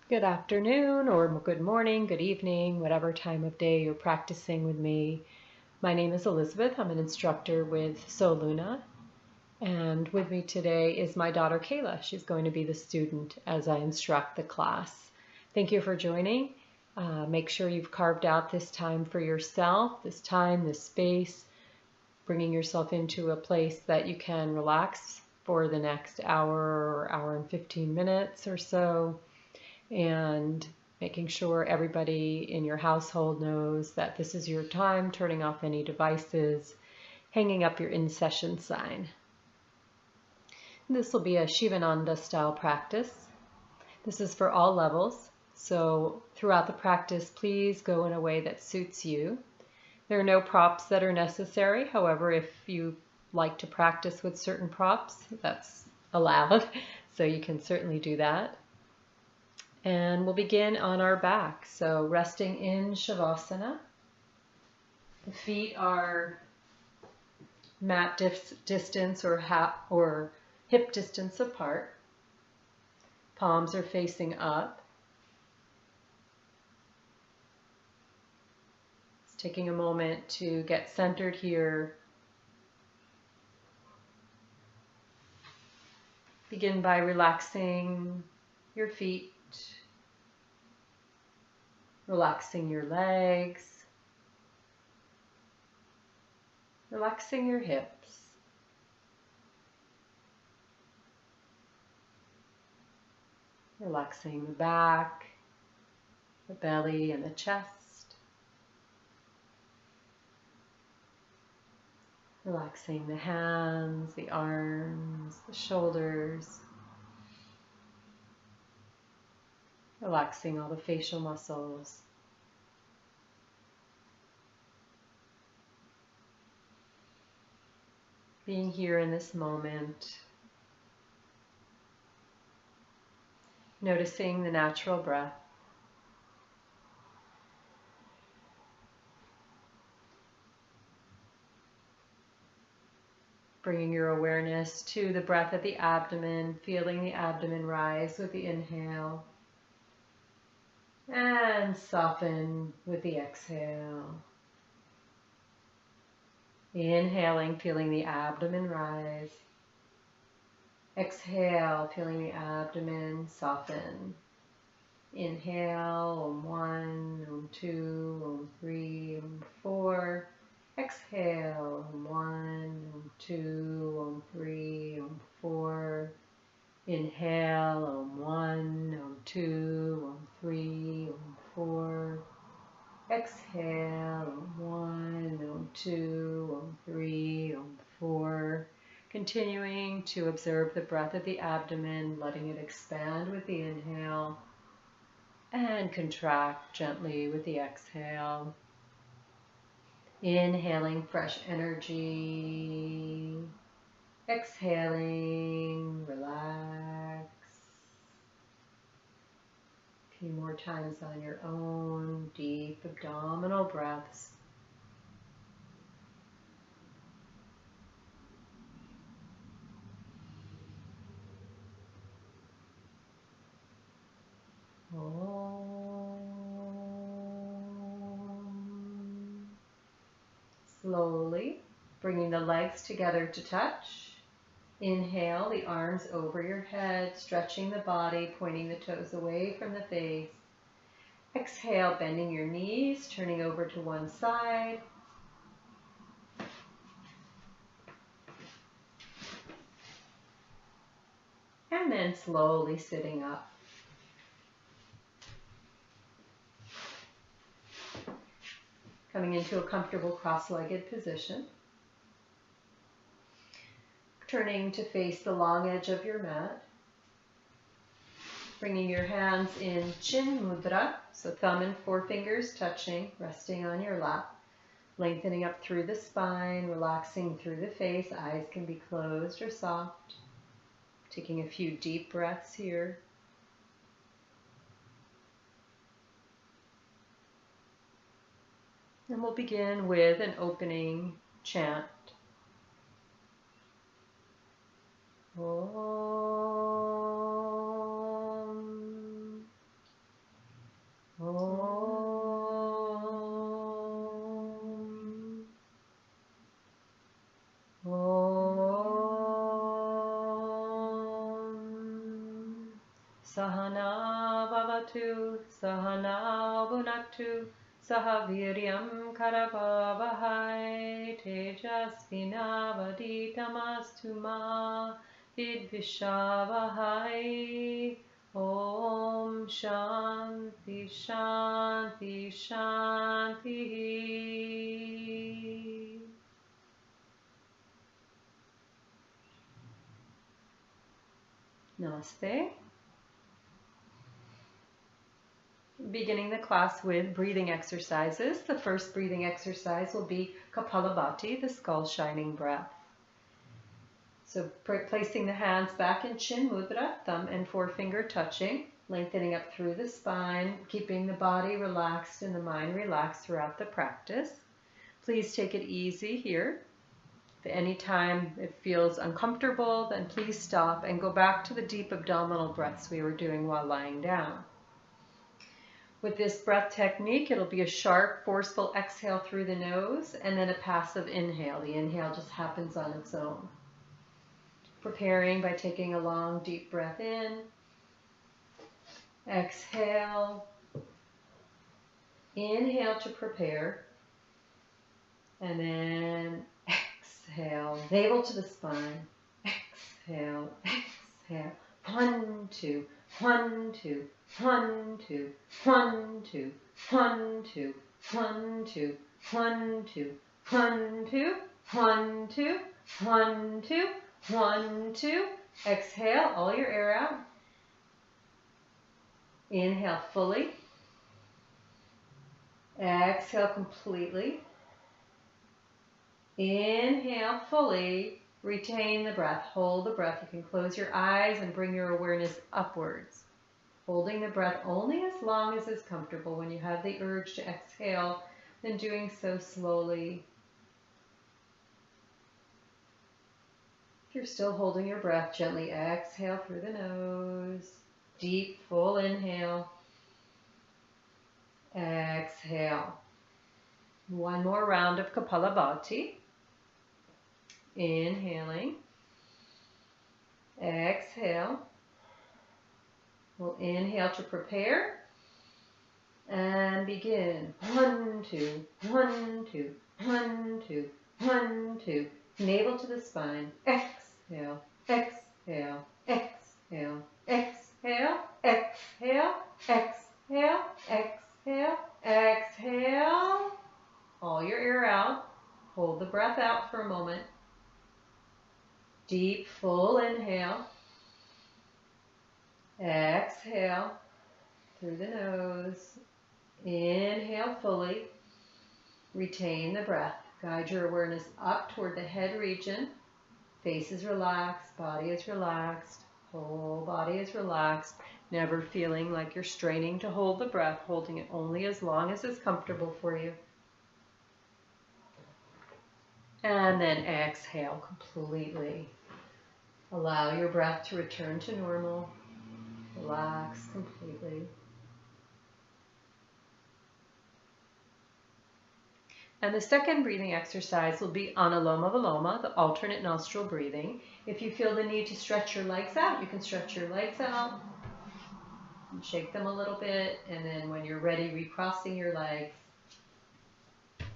Good afternoon, or good morning, good evening, whatever time of day you're practicing with me. My name is Elizabeth. I'm an instructor with Soluna, and with me today is my daughter Kayla. She's going to be the student as I instruct the class. Thank you for joining. Make sure you've carved out this time for yourself, this time, this space, bringing yourself into a place that you can relax for the next hour or hour and 15 minutes or so, and making sure everybody in your household knows that this is your time, turning off any devices, hanging up your in-session sign. This will be a Shivananda style practice. This is for all levels, so throughout the practice, please go in a way that suits you. There are no props that are necessary. However, if you like to practice with certain props, that's allowed, so you can certainly do that. And we'll begin on our back. So resting in Shavasana. The feet are mat distance or hip distance apart. Palms are facing up. Just taking a moment to get centered here. Begin by relaxing your feet, relaxing your legs, relaxing your hips, relaxing the back, the belly, and the chest, relaxing the hands, the arms, the shoulders, relaxing all the facial muscles. Being here in this moment, noticing the natural breath. Bringing your awareness to the breath at the abdomen, feeling the abdomen rise with the inhale and soften with the exhale. Inhaling, feeling the abdomen rise. Exhale, feeling the abdomen soften. Inhale, Om 1, Om 2, Om 3, Om 4. Exhale, Om 1, Om 2, Om 3, Om 4. Inhale, Om 1, Om 2, Om 3, Om 4. Exhale, Om 1, Om 2, Om 3, Om 4. Continuing to observe the breath of the abdomen, letting it expand with the inhale and contract gently with the exhale. Inhaling fresh energy. Exhaling, relax. A few more times on your own, deep abdominal breaths. Slowly bringing the legs together to touch. Inhale, the arms over your head, stretching the body, pointing the toes away from the face. Exhale, bending your knees, turning over to one side. And then slowly sitting up. Coming into a comfortable cross-legged position. Turning to face the long edge of your mat. Bringing your hands in Chin Mudra, so thumb and forefingers touching, resting on your lap. Lengthening up through the spine, relaxing through the face. Eyes can be closed or soft. Taking a few deep breaths here. And we'll begin with an opening chant. Om. Sahana Bhavatu, Sahana Bhunaktu, Sahaviryam Karavavahai, Tejasvinavaditamastu ma Vidvishavahai. Om Shanti Shanti Shanti. Namaste. Beginning the class with breathing exercises. The first breathing exercise will be Kapalabhati, the skull shining breath. So placing the hands back in Chin Mudra, thumb and forefinger touching, lengthening up through the spine, keeping the body relaxed and the mind relaxed throughout the practice. Please take it easy here. If any time it feels uncomfortable, then please stop and go back to the deep abdominal breaths we were doing while lying down. With this breath technique, it'll be a sharp, forceful exhale through the nose and then a passive inhale. The inhale just happens on its own. Preparing by taking a long, deep breath in. Exhale. Inhale to prepare. And then exhale. Navel to the spine. Exhale. Exhale. 1, 2. 1, 2. 1, 2. 1, 2. 1, 2. 1, 2. 1, 2. 1, 2. 1, 2. 1, 2. 1, 2. Exhale all your air out. Inhale fully. Exhale completely. Inhale fully. Retain the breath. Hold the breath. You can close your eyes and bring your awareness upwards. Holding the breath only as long as is comfortable. When you have the urge to exhale, then doing so slowly. If you're still holding your breath, gently exhale through the nose. Deep, full inhale. Exhale. One more round of Kapalabhati. Inhaling. Exhale. We'll inhale to prepare. And begin. 1, 2, 1, 2, 1, 2, 1, 2. Navel to the spine. Exhale, exhale, exhale, exhale, exhale, exhale, exhale, exhale. All your air out. Hold the breath out for a moment. Deep, full inhale. Exhale through the nose. Inhale fully. Retain the breath. Guide your awareness up toward the head region. Face is relaxed, body is relaxed, whole body is relaxed. Never feeling like you're straining to hold the breath, holding it only as long as it's comfortable for you. And then exhale completely. Allow your breath to return to normal. Relax completely. And the second breathing exercise will be Anuloma Viloma, the alternate nostril breathing. If you feel the need to stretch your legs out, you can stretch your legs out and shake them a little bit. And then when you're ready, recrossing your legs. Good.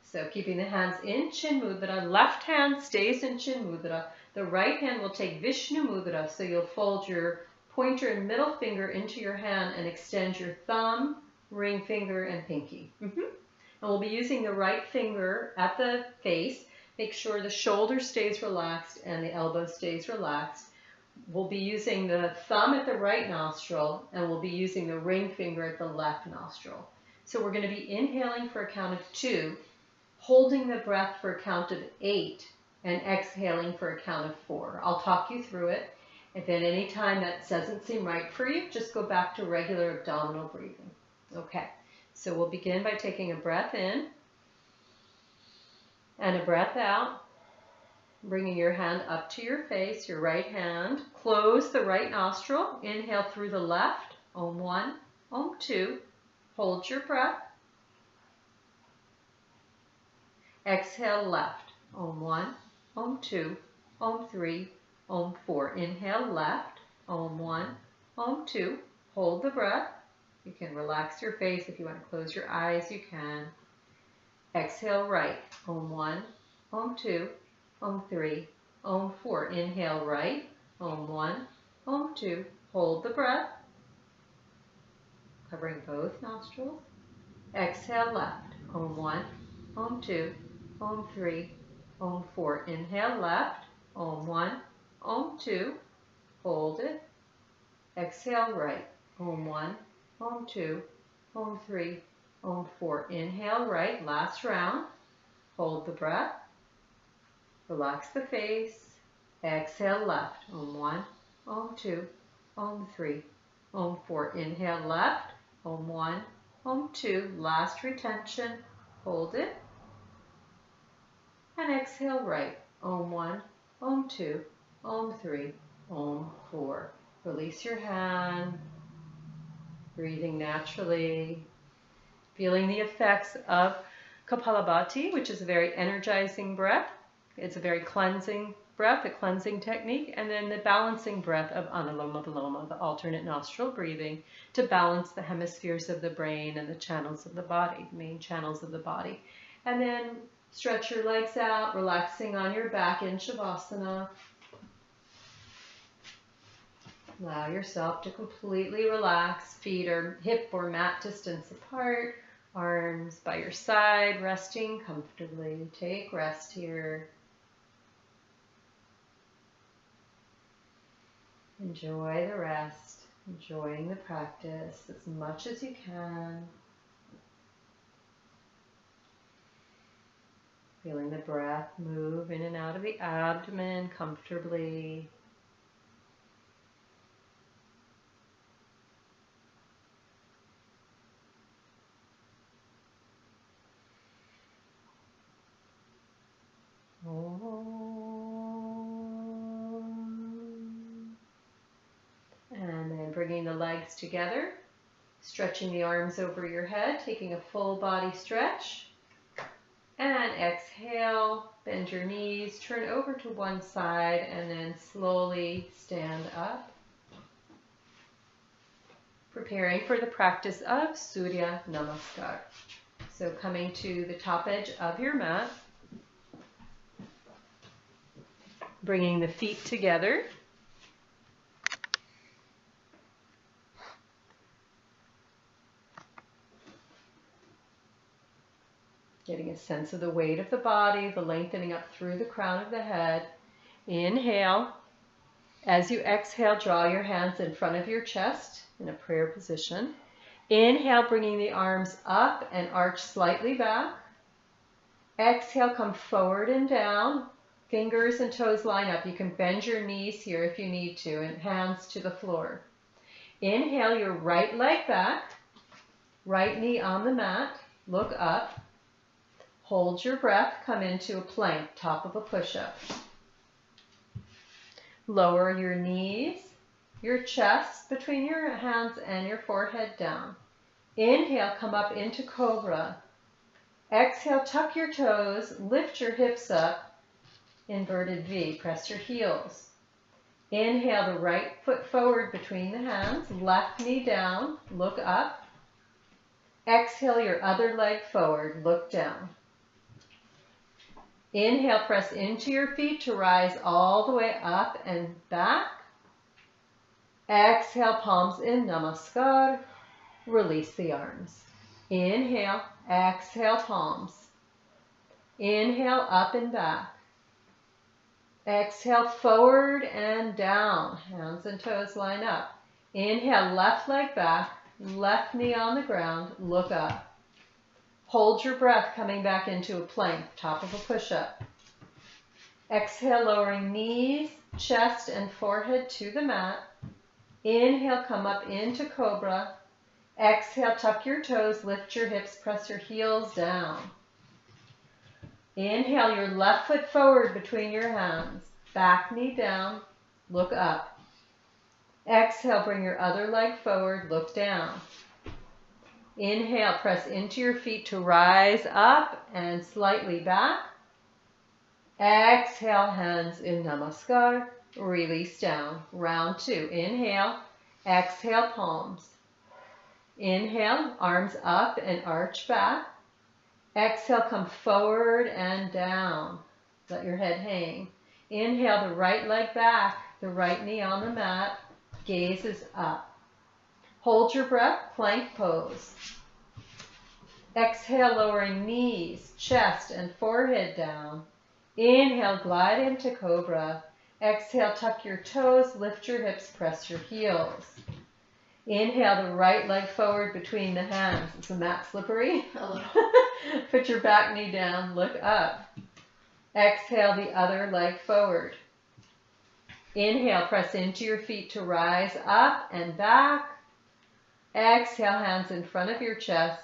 So keeping the hands in Chin Mudra. Left hand stays in Chin Mudra. The right hand will take Vishnu Mudra. So you'll fold your pointer and middle finger into your hand and extend your thumb, ring finger, and pinky. And we'll be using the right finger at the face. Make sure the shoulder stays relaxed and the elbow stays relaxed. We'll be using the thumb at the right nostril and we'll be using the ring finger at the left nostril. So we're going to be inhaling for a count of 2, holding the breath for a count of 8, and exhaling for a count of 4. I'll talk you through it. If at any time that doesn't seem right for you, just go back to regular abdominal breathing. Okay. So we'll begin by taking a breath in and a breath out, bringing your hand up to your face, your right hand. Close the right nostril. Inhale through the left. Om 1, Om 2. Hold your breath. Exhale left. Om 1, Om 2, Om 3, Om 4. Inhale left. Om 1, Om 2. Hold the breath. You can relax your face. If you want to close your eyes, you can. Exhale right. Om 1, Om 2, Om 3, Om 4. Inhale right. Om 1, Om 2. Hold the breath. Covering both nostrils. Exhale left. Om 1, Om 2, Om 3, Om 4. Inhale left. Om 1, Om 2. Hold it. Exhale right. Om 1, Om 2, Om 3, Om 4. Inhale right. Last round. Hold the breath. Relax the face. Exhale left. Om 1, Om 2, Om 3, Om 4. Inhale left. Om 1, Om 2. Last retention. Hold it. And exhale right. Om 1, Om 2, Om 3, Om 4. Release your hand. Breathing naturally. Feeling the effects of Kapalabhati, which is a very energizing breath. It's a very cleansing breath, a cleansing technique. And then the balancing breath of Anuloma Viloma, the alternate nostril breathing, to balance the hemispheres of the brain and the channels of the body, the main channels of the body. And then stretch your legs out, relaxing on your back in Shavasana. Allow yourself to completely relax. Feet are hip or mat distance apart. Arms by your side, resting comfortably. Take rest here. Enjoy the rest. Enjoying the practice as much as you can. Feeling the breath move in and out of the abdomen comfortably. And then bringing the legs together, stretching the arms over your head, taking a full body stretch. And exhale, bend your knees, turn over to one side, and then slowly stand up. Preparing for the practice of Surya Namaskar. So coming to the top edge of your mat, bringing the feet together. Getting a sense of the weight of the body, the lengthening up through the crown of the head. Inhale. As you exhale, draw your hands in front of your chest in a prayer position. Inhale, bringing the arms up and arch slightly back. Exhale, come forward and down. Fingers and toes line up. You can bend your knees here if you need to, and hands to the floor. Inhale your right leg back, right knee on the mat, look up. Hold your breath, come into a plank, top of a push-up. Lower your knees, your chest between your hands and your forehead down. Inhale, come up into Cobra. Exhale, tuck your toes, lift your hips up, inverted V, press your heels. Inhale the right foot forward between the hands, left knee down, look up. Exhale your other leg forward, look down. Inhale, press into your feet to rise all the way up and back. Exhale, palms in Namaskar. Release the arms. Inhale, exhale, palms. Inhale, up and back. Exhale, forward and down. Hands and toes line up. Inhale, left leg back, left knee on the ground, look up. Hold your breath coming back into a plank, top of a push-up. Exhale, lowering knees, chest, and forehead to the mat. Inhale, come up into Cobra. Exhale, tuck your toes, lift your hips, press your heels down. Inhale, your left foot forward between your hands. Back knee down, look up. Exhale, bring your other leg forward, look down. Inhale, press into your feet to rise up and slightly back. Exhale, hands in Namaskar. release down. Round 2. Inhale, exhale, palms. Inhale, arms up and arch back. Exhale, come forward and down. Let your head hang. Inhale, the right leg back, the right knee on the mat. Gaze is up. Hold your breath, plank pose. Exhale, lowering knees, chest, and forehead down. Inhale, glide into cobra. Exhale, tuck your toes, lift your hips, press your heels. Inhale, the right leg forward between the hands. Is the mat slippery? A little. Put your back knee down, look up. Exhale, the other leg forward. Inhale, press into your feet to rise up and back. Exhale, hands in front of your chest.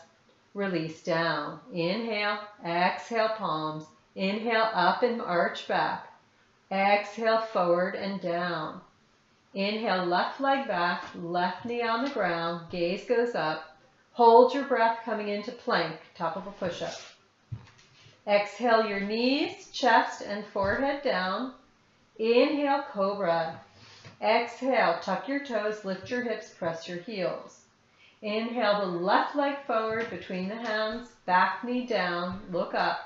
Release down. Inhale, exhale, palms. Inhale, up and arch back. Exhale, forward and down. Inhale, left leg back, left knee on the ground, gaze goes up. Hold your breath coming into plank, top of a push-up. Exhale your knees, chest, and forehead down. Inhale, cobra. Exhale, tuck your toes, lift your hips, press your heels. Inhale the left leg forward between the hands, back knee down, look up.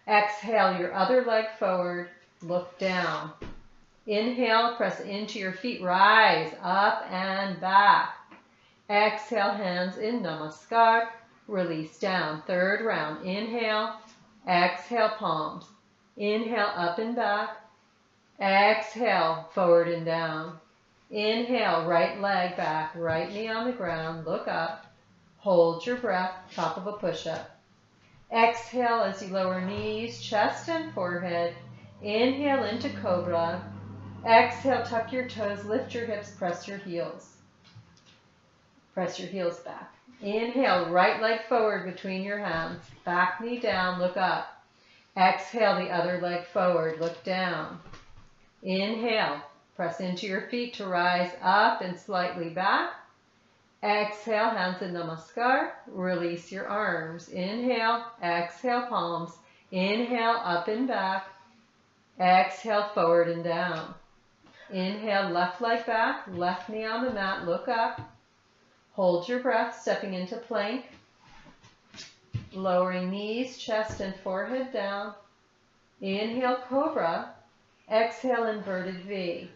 Exhale your other leg forward, look down. Inhale, press into your feet, rise up and back. Exhale, hands in namaskar, release down. Third round, inhale, exhale, palms. Inhale, up and back. Exhale, forward and down. Inhale, right leg back, right knee on the ground, look up. Hold your breath, top of a push-up. Exhale as you lower knees, chest and forehead. Inhale into cobra. Exhale, tuck your toes, lift your hips, press your heels. Press your heels back. Inhale, right leg forward between your hands. Back knee down, look up. Exhale, the other leg forward, look down. Inhale, press into your feet to rise up and slightly back. Exhale, hands in namaskar. Release your arms. Inhale, exhale, palms. Inhale, up and back. Exhale, forward and down. Inhale, left leg back, left knee on the mat, look up. Hold your breath, stepping into plank. Lowering knees, chest, and forehead down. Inhale, cobra. Exhale, inverted V.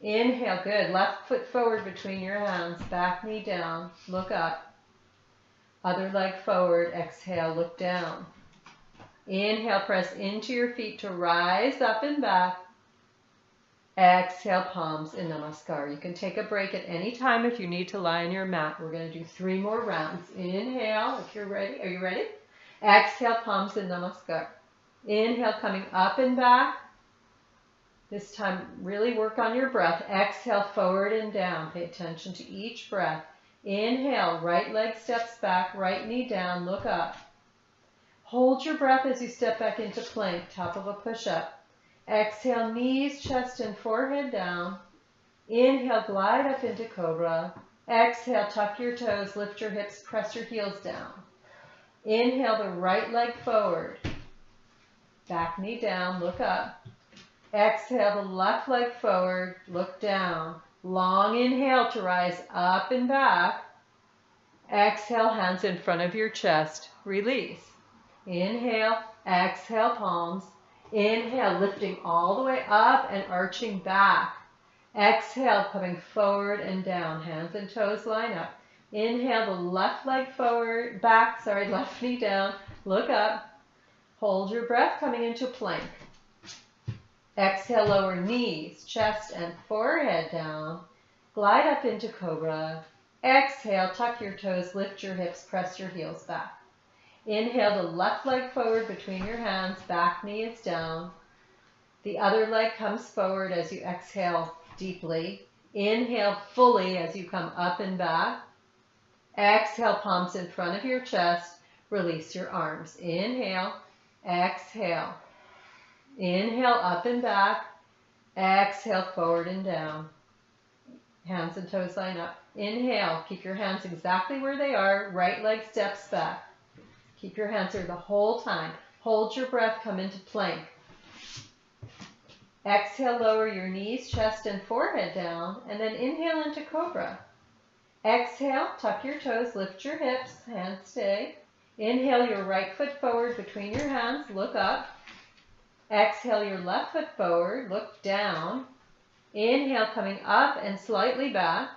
Inhale, good. Left foot forward between your hands, back knee down, look up. Other leg forward, exhale, look down. Inhale, press into your feet to rise up and back. Exhale, palms in namaskar. You can take a break at any time if you need to lie on your mat. We're going to do 3 more rounds. Inhale, if you're ready. Are you ready? Exhale, palms in namaskar. Inhale, coming up and back. This time, really work on your breath. Exhale, forward and down. Pay attention to each breath. Inhale, right leg steps back, right knee down, look up. Hold your breath as you step back into plank, top of a push-up. Exhale, knees, chest, and forehead down. Inhale, glide up into cobra. Exhale, tuck your toes, lift your hips, press your heels down. Inhale, the right leg forward. Back knee down, look up. Exhale, the left leg forward, look down. Long inhale to rise up and back. Exhale, hands in front of your chest, release. Inhale, exhale, palms. Inhale, lifting all the way up and arching back. Exhale, coming forward and down. Hands and toes line up. Inhale, the left leg forward, left knee down. Look up. Hold your breath coming into plank. Exhale, lower knees, chest, and forehead down. Glide up into cobra. Exhale, tuck your toes, lift your hips, press your heels back. Inhale, the left leg forward between your hands, back knee is down. The other leg comes forward as you exhale deeply. Inhale fully as you come up and back. Exhale, palms in front of your chest. Release your arms. Inhale, exhale. Inhale, up and back. Exhale, forward and down. Hands and toes line up. Inhale, keep your hands exactly where they are. Right leg steps back. Keep your hands there the whole time. Hold your breath, come into plank. Exhale, lower your knees, chest, and forehead down, and then inhale into Cobra. Exhale, tuck your toes, lift your hips, hands stay. Inhale your right foot forward between your hands, look up. Exhale your left foot forward, look down. Inhale, coming up and slightly back.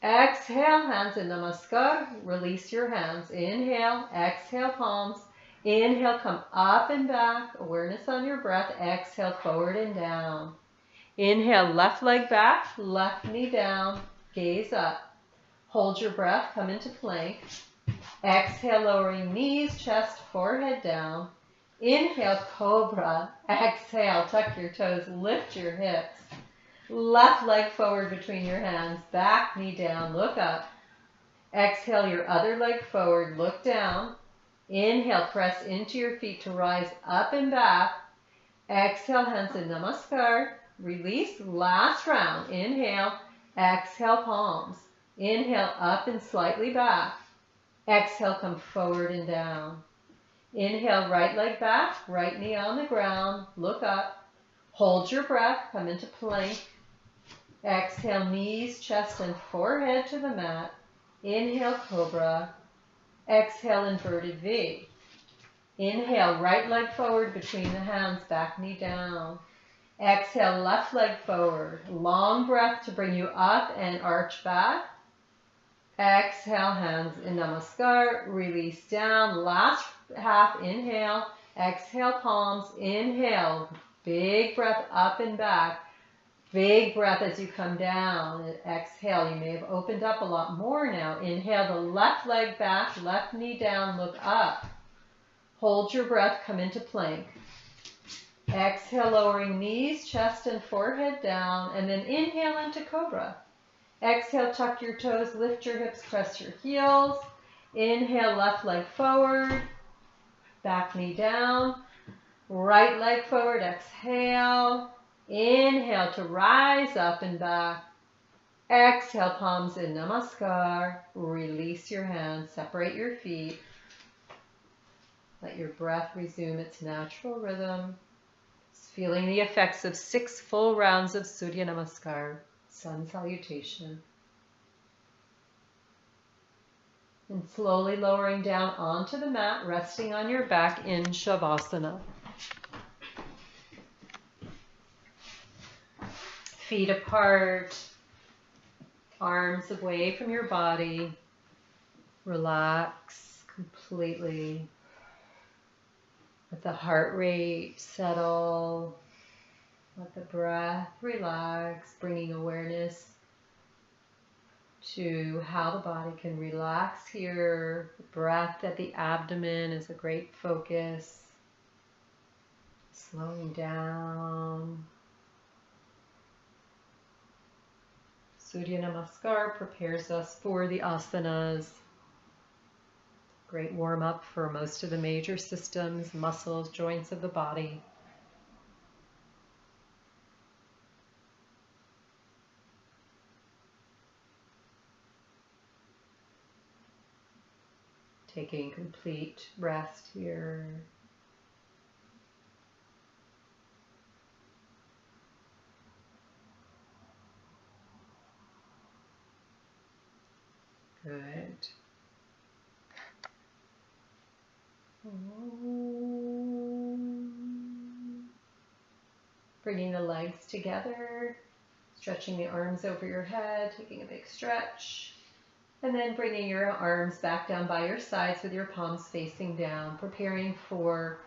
Exhale, hands in Namaskar, release your hands. Inhale, exhale, palms. Inhale, come up and back, awareness on your breath. Exhale, forward and down. Inhale, left leg back, left knee down, gaze up. Hold your breath, come into plank. Exhale, lowering knees, chest, forehead down. Inhale, Cobra. Exhale, tuck your toes, lift your hips. Left leg forward between your hands, back knee down, look up. Exhale your other leg forward, look down. Inhale, press into your feet to rise up and back. Exhale, hands in Namaskar. Release, last round. Inhale, exhale, palms. Inhale, up and slightly back. Exhale, come forward and down. Inhale, right leg back, right knee on the ground, look up. Hold your breath, come into plank. Exhale, knees, chest, and forehead to the mat. Inhale, Cobra. Exhale, inverted V. Inhale, right leg forward between the hands, back knee down. Exhale, left leg forward. Long breath to bring you up and arch back. Exhale, hands in Namaskar. Release down. Last half, inhale. Exhale, palms. Inhale, big breath up and back. Big breath as you come down. And exhale, you may have opened up a lot more now. Inhale the left leg back, left knee down, look up. Hold your breath, come into plank. Exhale, lowering knees, chest, and forehead down. And then inhale into Cobra. Exhale, tuck your toes, lift your hips, press your heels. Inhale, left leg forward, back knee down. Right leg forward, exhale. Inhale to rise up and back. Exhale, palms in Namaskar. Release your hands, separate your feet. Let your breath resume its natural rhythm. Just feeling the effects of 6 full rounds of Surya Namaskar, sun salutation. And slowly lowering down onto the mat, resting on your back in Shavasana. Feet apart, arms away from your body. Relax completely. Let the heart rate settle. Let the breath relax, bringing awareness to how the body can relax here. The breath at the abdomen is a great focus. Slowing down. Surya Namaskar prepares us for the asanas. Great warm-up for most of the major systems, muscles, joints of the body. Taking complete rest here. Good. Bringing the legs together, stretching the arms over your head, taking a big stretch, and then bringing your arms back down by your sides with your palms facing down, preparing for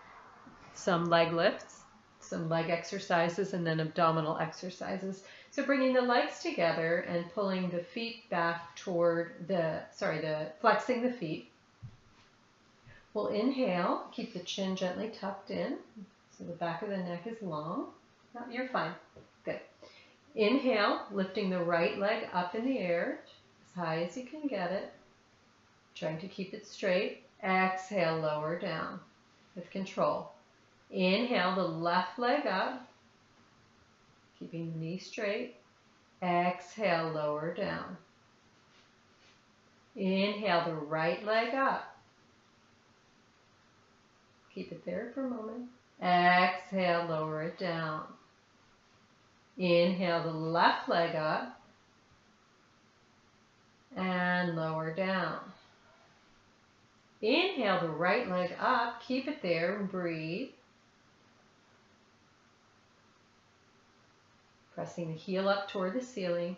some leg lifts, some leg exercises, and then abdominal exercises. So bringing the legs together and pulling the feet back toward flexing the feet. We'll inhale, keep the chin gently tucked in, so the back of the neck is long. No, you're fine. Good. Inhale, lifting the right leg up in the air, as high as you can get it. Trying to keep it straight. Exhale, lower down with control. Inhale the left leg up, keeping the knee straight. Exhale, lower down. Inhale the right leg up. Keep it there for a moment. Exhale, lower it down. Inhale the left leg up and lower down. Inhale the right leg up, keep it there and breathe. Pressing the heel up toward the ceiling.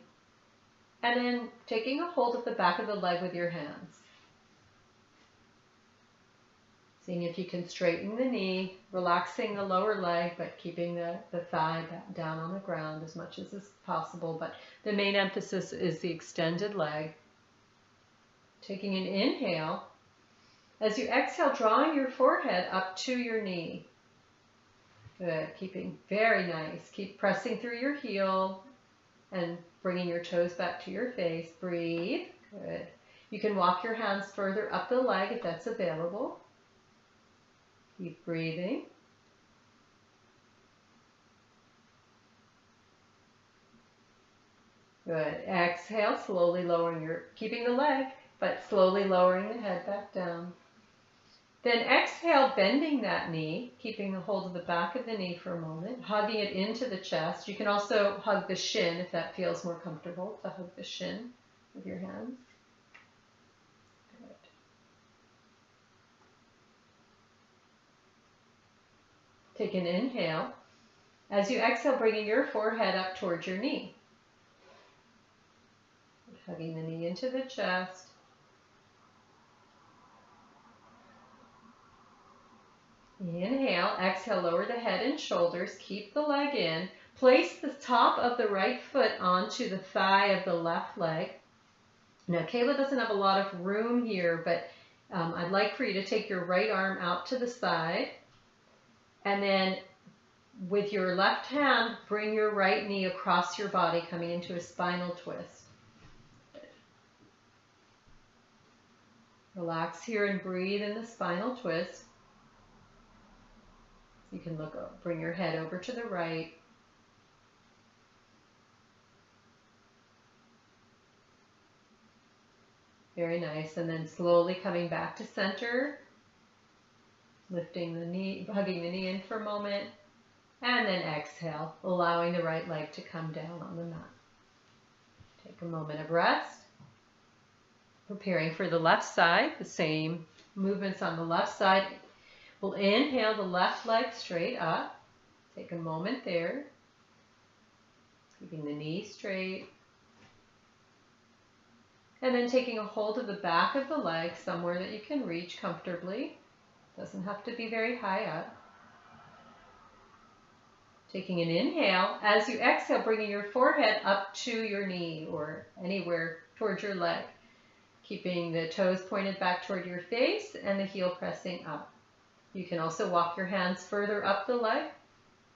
And then taking a hold of the back of the leg with your hands. Seeing if you can straighten the knee, relaxing the lower leg, but keeping the thigh down on the ground as much as is possible. But the main emphasis is the extended leg. Taking an inhale. As you exhale, drawing your forehead up to your knee. Good, keeping very nice. Keep pressing through your heel and bringing your toes back to your face. Breathe. Good. You can walk your hands further up the leg if that's available. Keep breathing. Good. Exhale, slowly lowering keeping the leg, but slowly lowering the head back down. Then exhale, bending that knee, keeping a hold of the back of the knee for a moment, hugging it into the chest. You can also hug the shin if that feels more comfortable, to hug the shin with your hands. Good. Take an inhale. As you exhale, bringing your forehead up towards your knee. Hugging the knee into the chest. Inhale, exhale, lower the head and shoulders, keep the leg in. Place the top of the right foot onto the thigh of the left leg. Now, Kayla doesn't have a lot of room here, but I'd like for you to take your right arm out to the side. And then with your left hand, bring your right knee across your body, coming into a spinal twist. Relax here and breathe in the spinal twist. You can look up, bring your head over to the right. Very nice. And then slowly coming back to center. Lifting the knee, hugging the knee in for a moment. And then exhale, allowing the right leg to come down on the mat. Take a moment of rest. Preparing for the left side, the same movements on the left side. We'll inhale the left leg straight up. Take a moment there. Keeping the knee straight. And then taking a hold of the back of the leg somewhere that you can reach comfortably. Doesn't have to be very high up. Taking an inhale. As you exhale, bringing your forehead up to your knee or anywhere towards your leg. Keeping the toes pointed back toward your face and the heel pressing up. You can also walk your hands further up the leg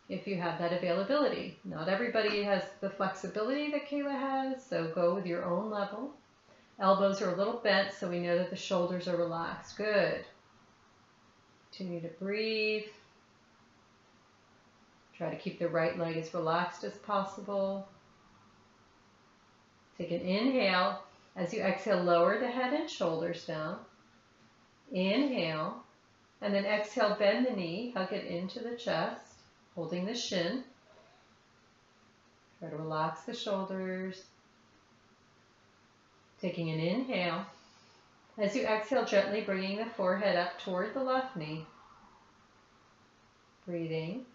if you have that availability. Not everybody has the flexibility that Kayla has, so go with your own level. Elbows are a little bent, so we know that the shoulders are relaxed. Good. Continue to breathe. Try to keep the right leg as relaxed as possible. Take an inhale. As you exhale, lower the head and shoulders down. Inhale. And then exhale, bend the knee, hug it into the chest, holding the shin. Try to relax the shoulders. Taking an inhale. As you exhale, gently bringing the forehead up toward the left knee. Breathing.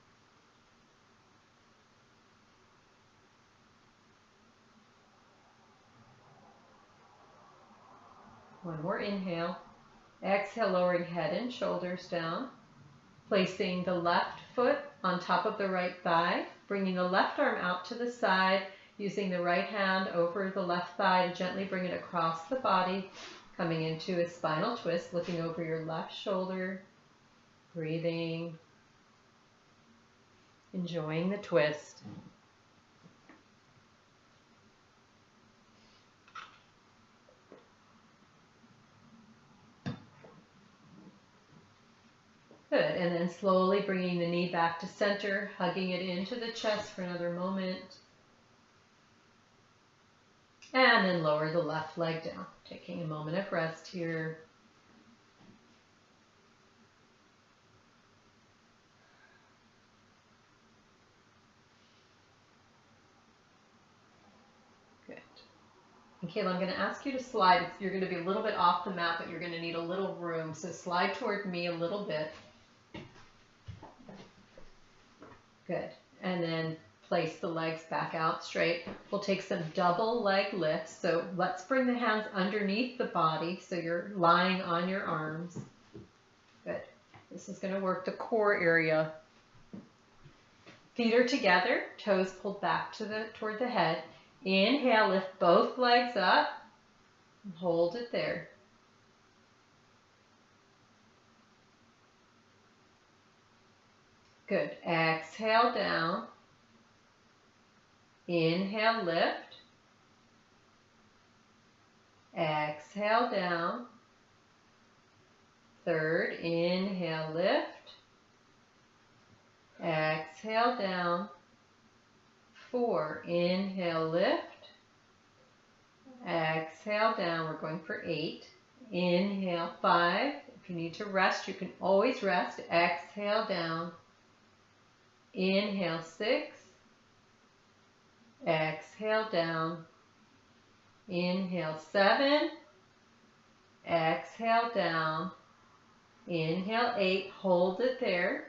One more inhale. Exhale, lowering head and shoulders down. Placing the left foot on top of the right thigh. Bringing the left arm out to the side. Using the right hand over the left thigh to gently bring it across the body. Coming into a spinal twist, looking over your left shoulder. Breathing. Enjoying the twist. Good, and then slowly bringing the knee back to center, hugging it into the chest for another moment. And then lower the left leg down, taking a moment of rest here. And Kayla, I'm going to ask you to slide. You're going to be a little bit off the mat, but you're going to need a little room. So slide toward me a little bit. Good. And then place the legs back out straight. We'll take some double leg lifts. So let's bring the hands underneath the body so you're lying on your arms. Good. This is going to work the core area. Feet are together, toes pulled back toward the head. Inhale, lift both legs up. And hold it there. Good. Exhale down. Inhale, lift. Exhale down. Third, inhale, lift. Exhale down. 4, inhale, lift. Exhale down. We're going for 8. Inhale, 5. If you need to rest, you can always rest. Exhale down. Inhale, 6. Exhale down. Inhale, 7. Exhale down. Inhale, 8. Hold it there.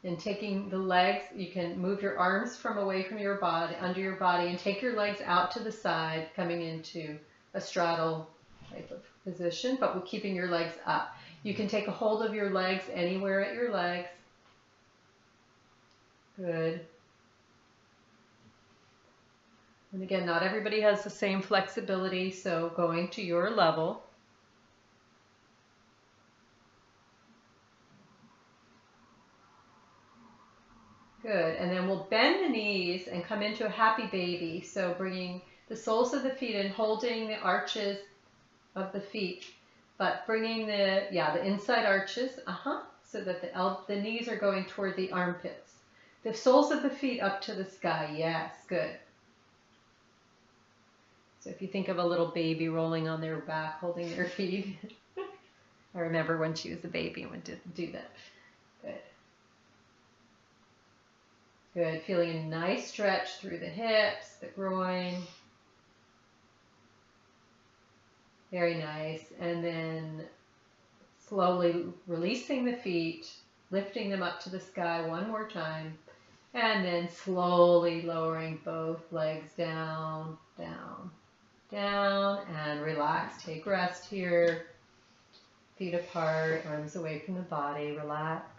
And taking the legs, you can move your arms from away from your body, under your body, and take your legs out to the side, coming into a straddle type of position, but with keeping your legs up. You can take a hold of your legs anywhere at your legs. Good. And again, not everybody has the same flexibility, so going to your level. Good, and then we'll bend the knees and come into a happy baby. So bringing the soles of the feet in, holding the arches of the feet, but bringing the inside arches, so that the knees are going toward the armpits. The soles of the feet up to the sky, yes, good. So if you think of a little baby rolling on their back, holding their feet. I remember when she was a baby and would do that. Good. Good, feeling a nice stretch through the hips, the groin. Very nice. And then slowly releasing the feet, lifting them up to the sky one more time. And then slowly lowering both legs down, down, down, and relax. Take rest here. Feet apart, arms away from the body. Relax.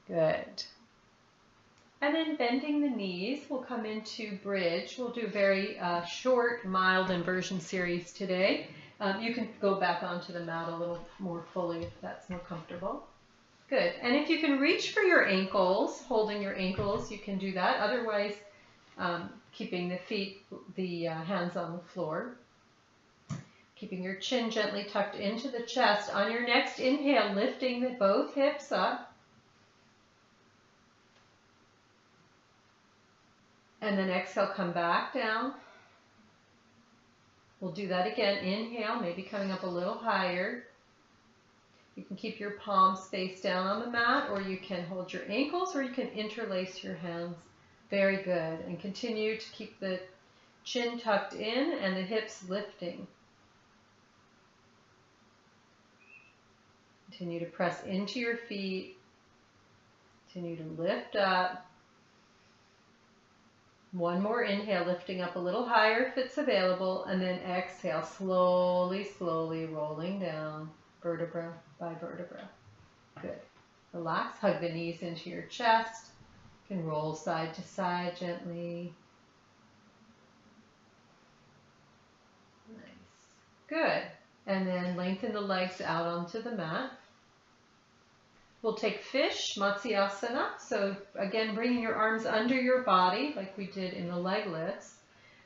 Good. And then bending the knees, we'll come into bridge. We'll do a very short, mild inversion series today. You can go back onto the mat a little more fully if that's more comfortable. Good. And if you can reach for your ankles, holding your ankles, you can do that. Otherwise, keeping the hands on the floor. Keeping your chin gently tucked into the chest. On your next inhale, lifting both hips up. And then exhale, come back down. We'll do that again. Inhale, maybe coming up a little higher. You can keep your palms face down on the mat, or you can hold your ankles, or you can interlace your hands. Very good. And continue to keep the chin tucked in and the hips lifting. Continue to press into your feet. Continue to lift up. One more inhale, lifting up a little higher if it's available, and then exhale, slowly, slowly rolling down, vertebra by vertebra. Good. Relax, hug the knees into your chest. You can roll side to side gently. Nice. Good. And then lengthen the legs out onto the mat. We'll take fish, Matsyasana. So again, bringing your arms under your body like we did in the leg lifts.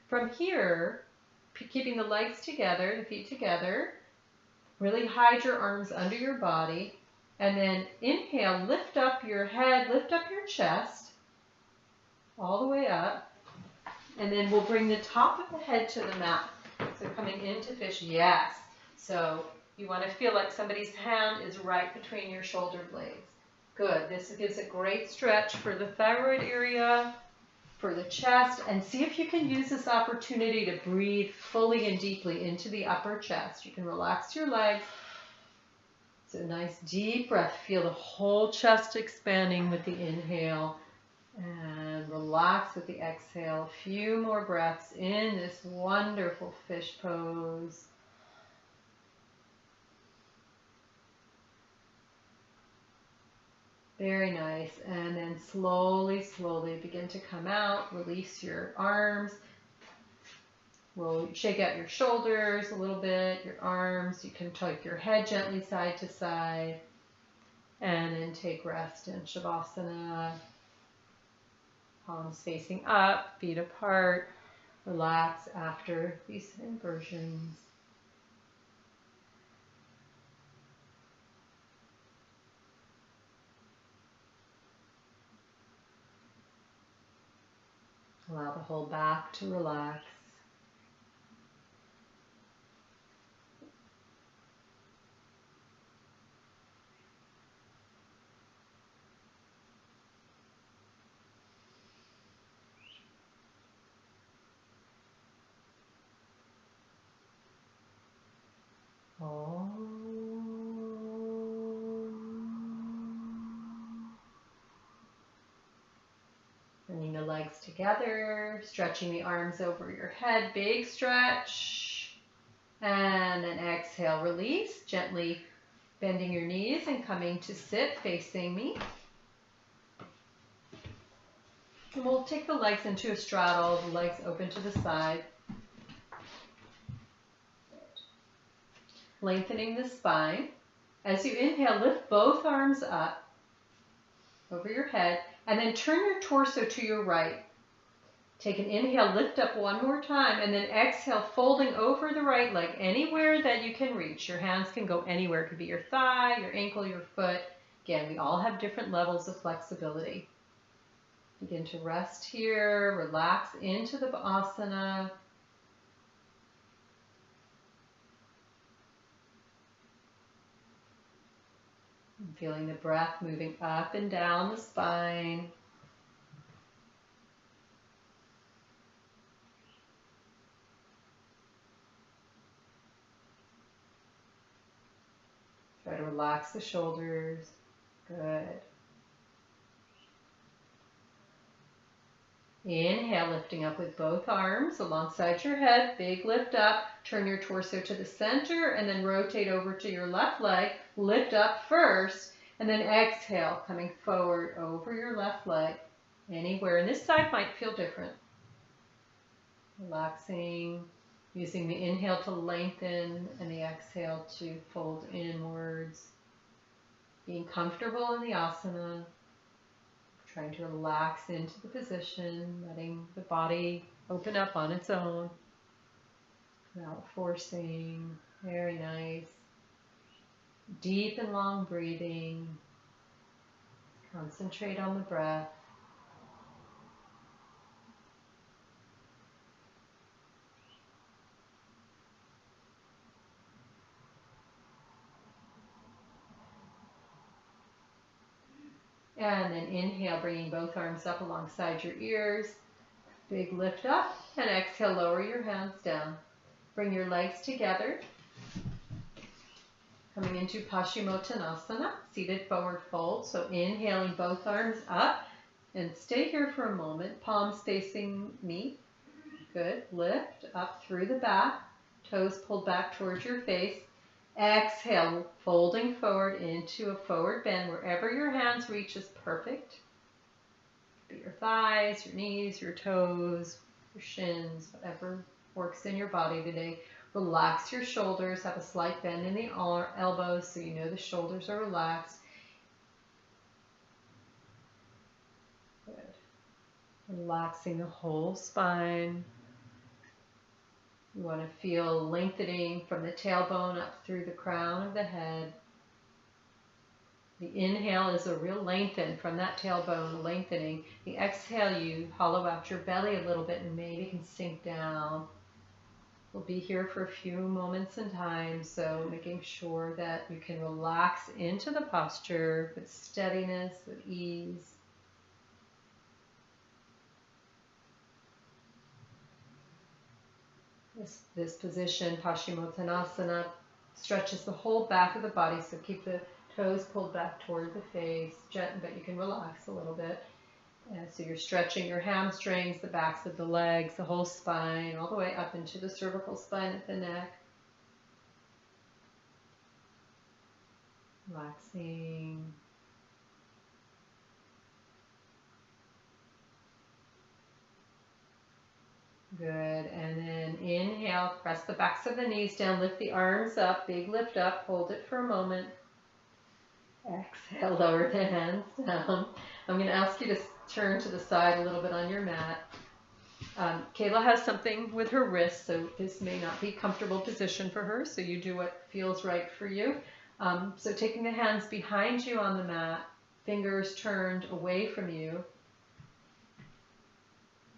From here, keeping the legs together, the feet together, really hide your arms under your body. And then inhale, lift up your head, lift up your chest. all the way up. And then we'll bring the top of the head to the mat. So coming into fish, yes. So you want to feel like somebody's hand is right between your shoulder blades. Good. This gives a great stretch for the thyroid area, for the chest, and see if you can use this opportunity to breathe fully and deeply into the upper chest. You can relax your legs. So nice deep breath. Feel the whole chest expanding with the inhale. And relax with the exhale. A few more breaths in this wonderful fish pose. Very nice. And then slowly, slowly begin to come out. Release your arms. We'll shake out your shoulders a little bit, your arms. You can take your head gently side to side. And then take rest in Shavasana. Palms facing up, feet apart. Relax after these inversions. Allow the whole back to relax. Bringing the legs together, stretching the arms over your head, big stretch. And then exhale, release, gently bending your knees and coming to sit facing me. And we'll take the legs into a straddle, the legs open to the side. Lengthening the spine. As you inhale, lift both arms up over your head and then turn your torso to your right. Take an inhale, lift up one more time, and then exhale, folding over the right leg anywhere that you can reach. Your hands can go anywhere. It could be your thigh, your ankle, your foot. Again, we all have different levels of flexibility. Begin to rest here, relax into the asana. Feeling the breath moving up and down the spine. Try to relax the shoulders. Good. Inhale, lifting up with both arms alongside your head. Big lift up. Turn your torso to the center and then rotate over to your left leg. Lift up first and then exhale, coming forward over your left leg. Anywhere. And this side might feel different. Relaxing. Using the inhale to lengthen and the exhale to fold inwards. Being comfortable in the asana. Trying to relax into the position, letting the body open up on its own without forcing. Very nice. Deep and long breathing. Concentrate on the breath. And then inhale, bringing both arms up alongside your ears. Big lift up, and exhale, lower your hands down. Bring your legs together. Coming into Paschimottanasana, seated forward fold. So inhaling both arms up, and stay here for a moment. Palms facing me. Good. Lift up through the back. Toes pulled back towards your face. Exhale, folding forward into a forward bend. Wherever your hands reach is perfect. Be your thighs, your knees, your toes, your shins, whatever works in your body today. Relax your shoulders. Have a slight bend in the elbows so you know the shoulders are relaxed. Good. Relaxing the whole spine. You want to feel lengthening from the tailbone up through the crown of the head. The inhale is a real lengthen from that tailbone, lengthening. The exhale, you hollow out your belly a little bit and maybe can sink down. We'll be here for a few moments in time, so making sure that you can relax into the posture with steadiness, with ease. This position, Paschimottanasana, stretches the whole back of the body, so keep the toes pulled back toward the face, but you can relax a little bit. And so you're stretching your hamstrings, the backs of the legs, the whole spine, all the way up into the cervical spine at the neck. Relaxing. Good. And then inhale, press the backs of the knees down, lift the arms up, big lift up, hold it for a moment. Exhale, lower the hands down. I'm going to ask you to turn to the side a little bit on your mat. Kayla has something with her wrist, so this may not be a comfortable position for her, so you do what feels right for you. So taking the hands behind you on the mat, fingers turned away from you,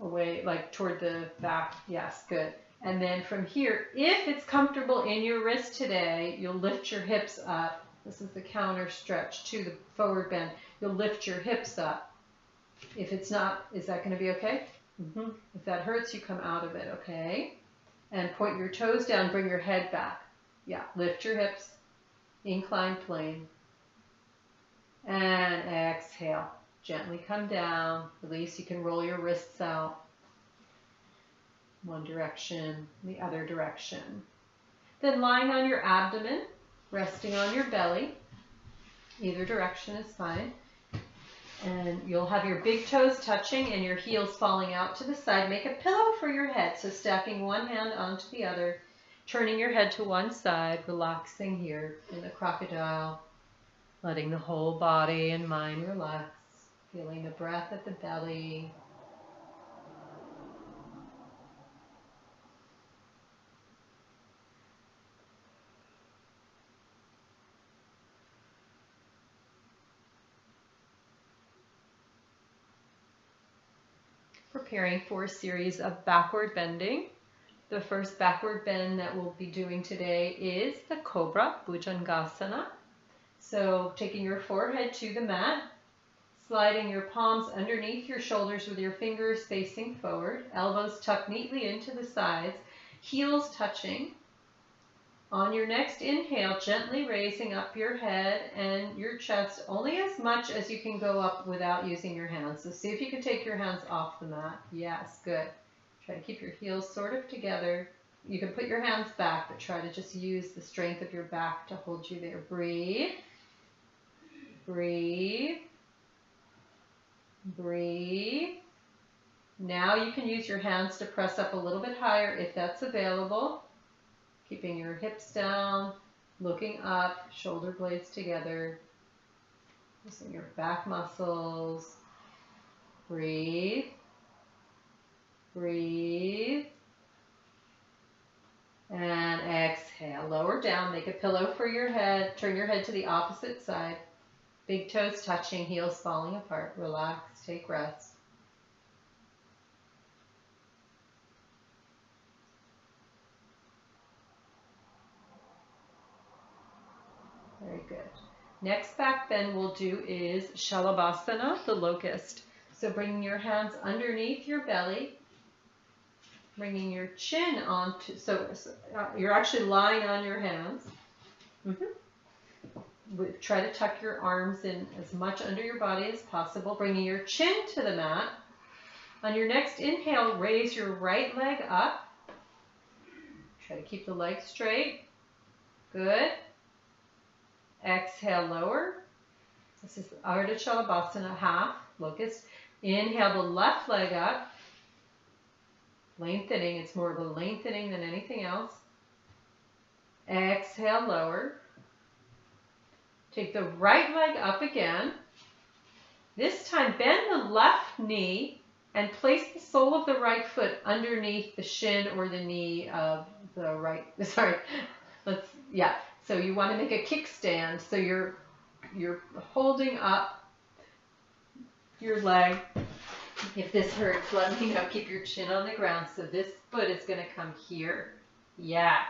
away like toward the back. Yes, good. And then from here, if it's comfortable in your wrist today, you'll lift your hips up. This is the counter stretch to the forward bend. You'll lift your hips up. If it's not, is that going to be okay? If that hurts, you come out of it, okay? And point your toes down, bring your head back. Yeah, lift your hips, incline plane. And exhale. Gently come down. Release. You can roll your wrists out. One direction, the other direction. Then lying on your abdomen, resting on your belly. Either direction is fine. And you'll have your big toes touching and your heels falling out to the side. Make a pillow for your head. So stacking one hand onto the other, turning your head to one side, relaxing here in the crocodile, letting the whole body and mind relax, feeling the breath at the belly. Preparing for a series of backward bending. The first backward bend that we'll be doing today is the Cobra Bhujangasana. So taking your forehead to the mat, sliding your palms underneath your shoulders with your fingers facing forward, elbows tucked neatly into the sides, heels touching. On your next inhale, gently raising up your head and your chest only as much as you can go up without using your hands. So see if you can take your hands off the mat. Yes, good. Try to keep your heels sort of together. You can put your hands back, but try to just use the strength of your back to hold you there. Breathe. Breathe. Breathe. Now you can use your hands to press up a little bit higher if that's available. Keeping your hips down, looking up, shoulder blades together. Using your back muscles. Breathe. Breathe. And exhale. Lower down. Make a pillow for your head. Turn your head to the opposite side. Big toes touching, heels falling apart. Relax. Take rest. Very good. Next back bend we'll do is Shalabhasana, the locust. So bringing your hands underneath your belly, bringing your chin onto, so you're actually lying on your hands. Try to tuck your arms in as much under your body as possible, bringing your chin to the mat. On your next inhale, raise your right leg up. Try to keep the leg straight. Good. Exhale, lower. This is Ardha Shalabhasana, half, locust. Inhale the left leg up. Lengthening, it's more of a lengthening than anything else. Exhale, lower. Take the right leg up again. This time bend the left knee and place the sole of the right foot underneath the shin or the knee of the right, So you want to make a kickstand. So you're you're holding up your leg. If this hurts, let me know. Keep your chin on the ground. So this foot is going to come here. Yes.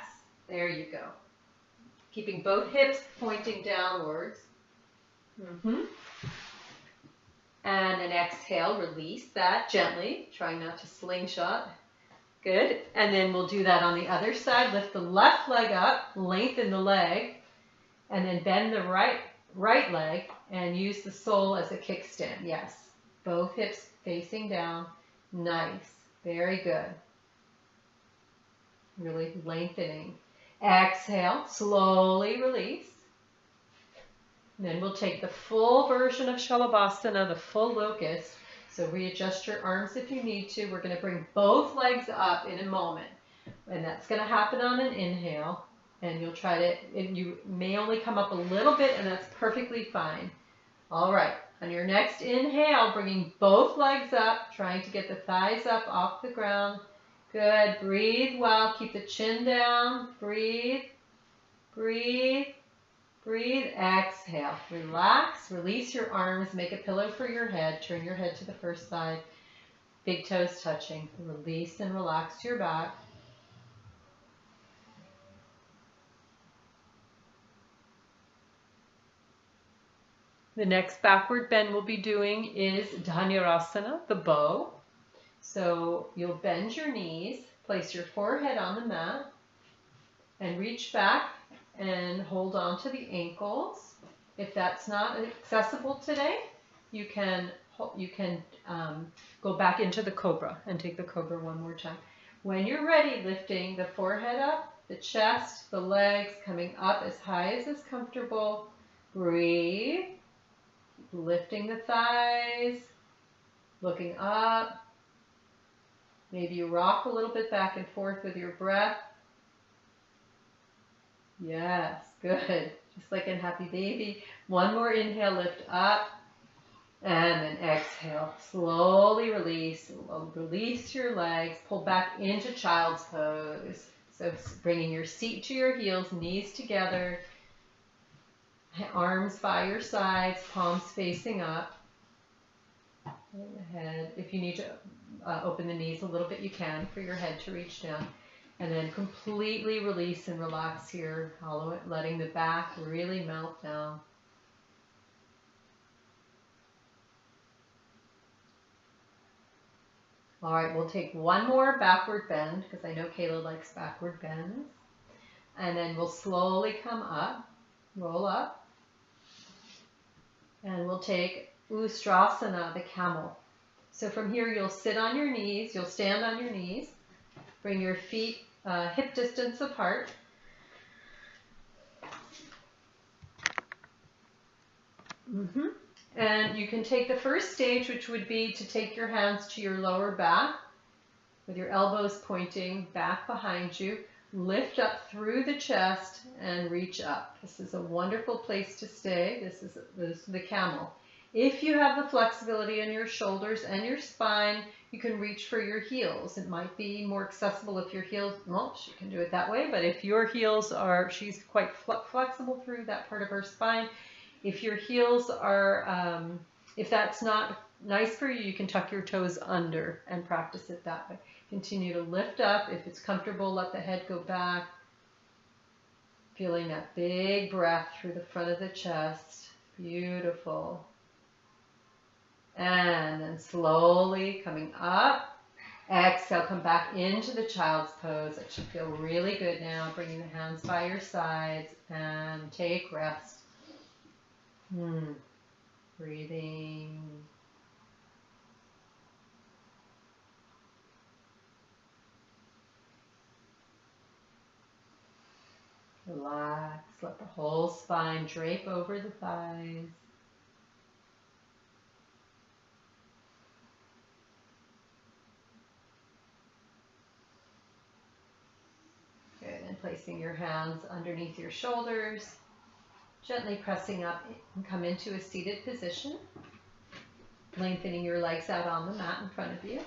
There you go. Keeping both hips pointing downwards. And then exhale, release that gently. Try not to slingshot. Good. And then we'll do that on the other side. Lift the left leg up, lengthen the leg, and then bend the right leg and use the sole as a kickstand. Yes. Both hips facing down. Nice. Very good. Really lengthening. Exhale, slowly release. And then we'll take the full version of Shalabhasana, the full locust. So readjust your arms if you need to. We're going to bring both legs up in a moment. And that's going to happen on an inhale. And you'll try to, and you may only come up a little bit, and that's perfectly fine. All right. On your next inhale, bringing both legs up, trying to get the thighs up off the ground. Good. Breathe well. Keep the chin down. Breathe. Breathe. Breathe. Exhale. Relax. Release your arms. Make a pillow for your head. Turn your head to the first side. Big toes touching. Release and relax your back. The next backward bend we'll be doing is Dhanurasana, the bow. So you'll bend your knees, place your forehead on the mat, and reach back and hold on to the ankles. If that's not accessible today, you can go back into the cobra and take the cobra one more time. When you're ready, lifting the forehead up, the chest, the legs coming up as high as is comfortable. Breathe. Lifting the thighs, looking up. Maybe you rock a little bit back and forth with your breath. Yes, good. Just like in Happy Baby. One more inhale, lift up. And then exhale. Slowly release. Release your legs. Pull back into child's pose. So bringing your seat to your heels, knees together. Arms by your sides, palms facing up. And the head. If you need to open the knees a little bit, you can for your head to reach down. And then completely release and relax here, hollow it, letting the back really melt down. All right, we'll take one more backward bend because I know Kayla likes backward bends. And then we'll slowly come up, roll up. And we'll take Ustrasana, the camel. So from here, you'll sit on your knees. You'll stand on your knees. Bring your feet hip distance apart. And you can take the first stage, which would be to take your hands to your lower back with your elbows pointing back behind you. Lift up through the chest and reach up. This is a wonderful place to stay. This is the camel. If you have the flexibility in your shoulders and your spine, you can reach for your heels. It might be more accessible if your heels, well, she can do it that way, but if your heels are, she's quite flexible through that part of her spine. If your heels are, if that's not nice for you, you can tuck your toes under and practice it that way. Continue to lift up. If it's comfortable, let the head go back. Feeling that big breath through the front of the chest. Beautiful. And then slowly coming up. Exhale, come back into the child's pose. That should feel really good now. Bringing the hands by your sides and take rest. Breathing. Relax, let the whole spine drape over the thighs. Good, and placing your hands underneath your shoulders, gently pressing up and come into a seated position, lengthening your legs out on the mat in front of you.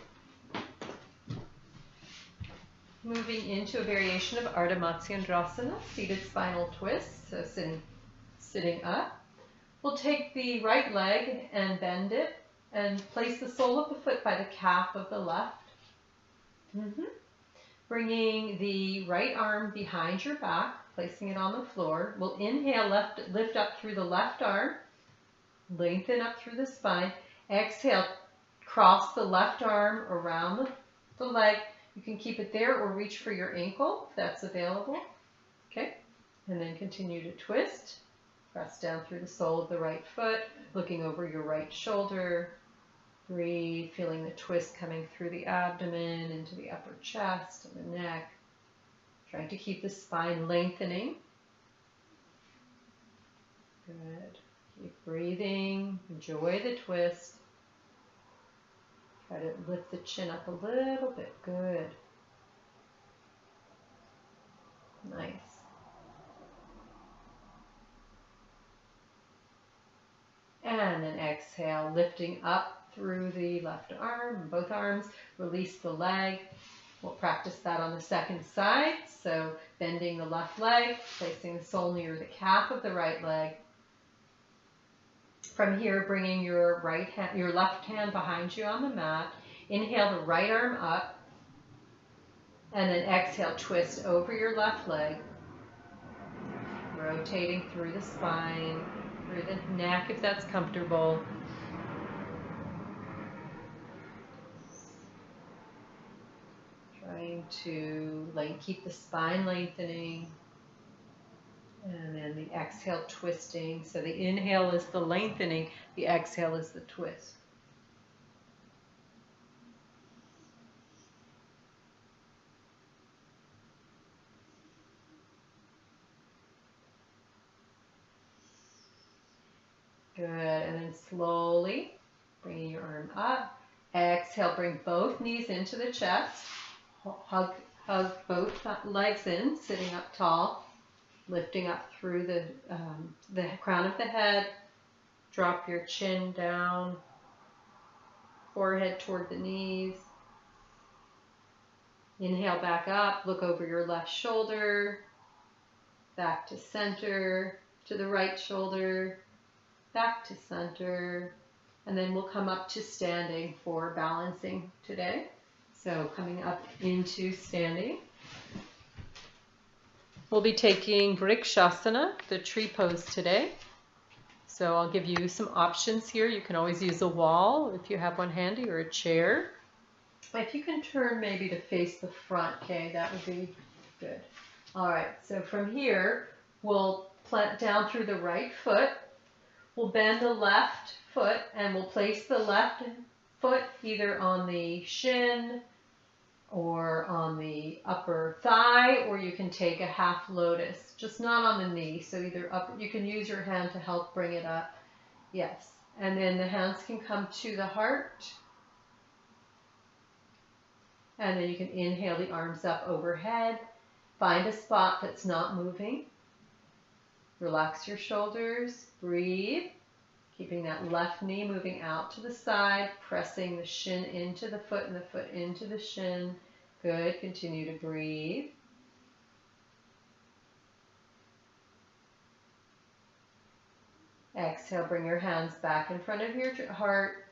Moving into a variation of Ardha Matsyendrasana, seated spinal twist, so sitting up. We'll take the right leg and bend it and place the sole of the foot by the calf of the left. Bringing the right arm behind your back, placing it on the floor. We'll inhale, lift up through the left arm, lengthen up through the spine. Exhale, cross the left arm around the leg. You can keep it there or reach for your ankle if that's available. Okay, and then continue to twist. Press down through the sole of the right foot, looking over your right shoulder. Breathe, feeling the twist coming through the abdomen, into the upper chest and the neck. Trying to keep the spine lengthening. Good. Keep breathing. Enjoy the twist. Try to lift the chin up a little bit. Good. Nice. And then exhale, lifting up through the left arm, both arms. Release the leg. We'll practice that on the second side. So bending the left leg, placing the sole near the calf of the right leg. From here, bringing your left hand behind you on the mat. Inhale the right arm up. And then exhale, twist over your left leg. Rotating through the spine, through the neck if that's comfortable. Trying to keep the spine lengthening. And then the exhale, twisting. So the inhale is the lengthening, the exhale is the twist. Good, and then slowly bringing your arm up. Exhale, bring both knees into the chest. Hug both legs in, sitting up tall. Lifting up through the crown of the head. Drop your chin down. Forehead toward the knees. Inhale back up. Look over your left shoulder. Back to center. To the right shoulder. Back to center. And then we'll come up to standing for balancing today. So coming up into standing. We'll be taking Vrikshasana, the tree pose today. So I'll give you some options here. You can always use a wall if you have one handy, or a chair. If you can turn maybe to face the front, okay, that would be good. All right, so from here, we'll plant down through the right foot. We'll bend the left foot and we'll place the left foot either on the shin or on the upper thigh, or you can take a half lotus, just not on the knee. So either up, you can use your hand to help bring it up. Yes. And then the hands can come to the heart. And then you can inhale the arms up overhead. Find a spot that's not moving. Relax your shoulders. Breathe. Keeping that left knee moving out to the side, pressing the shin into the foot and the foot into the shin. Good. Continue to breathe. Exhale, bring your hands back in front of your heart.